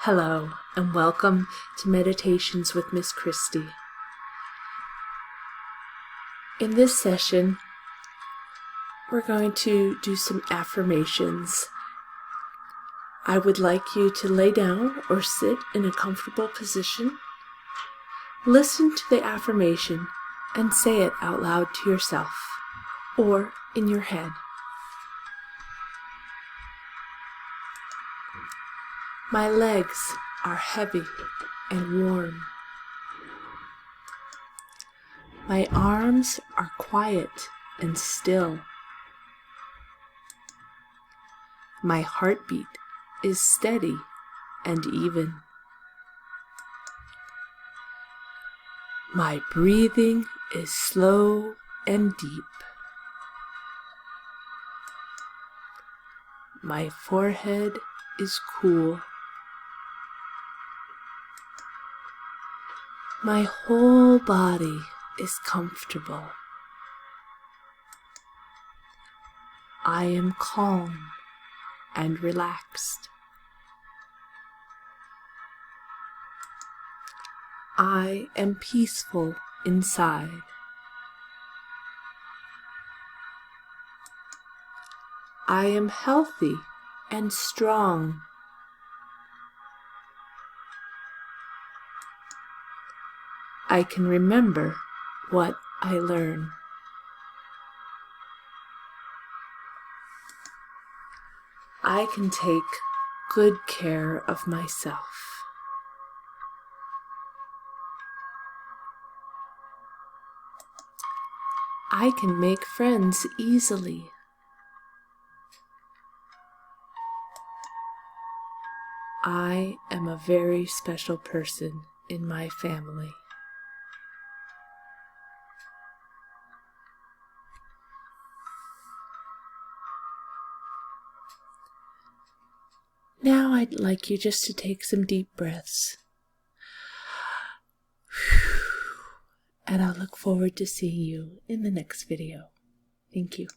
Hello, and welcome to Meditations with Miss Christie. In this session, we're going to do some affirmations. I would like you to lay down or sit in a comfortable position. Listen to the affirmation and say it out loud to yourself or in your head. My legs are heavy and warm. My arms are quiet and still. My heartbeat is steady and even. My breathing is slow and deep. My forehead is cool. My whole body is comfortable. I am calm and relaxed. I am peaceful inside. I am healthy and strong. I can remember what I learn. I can take good care of myself. I can make friends easily. I am a very special person in my family. Now I'd like you just to take some deep breaths. And I'll look forward to seeing you in the next video. Thank you.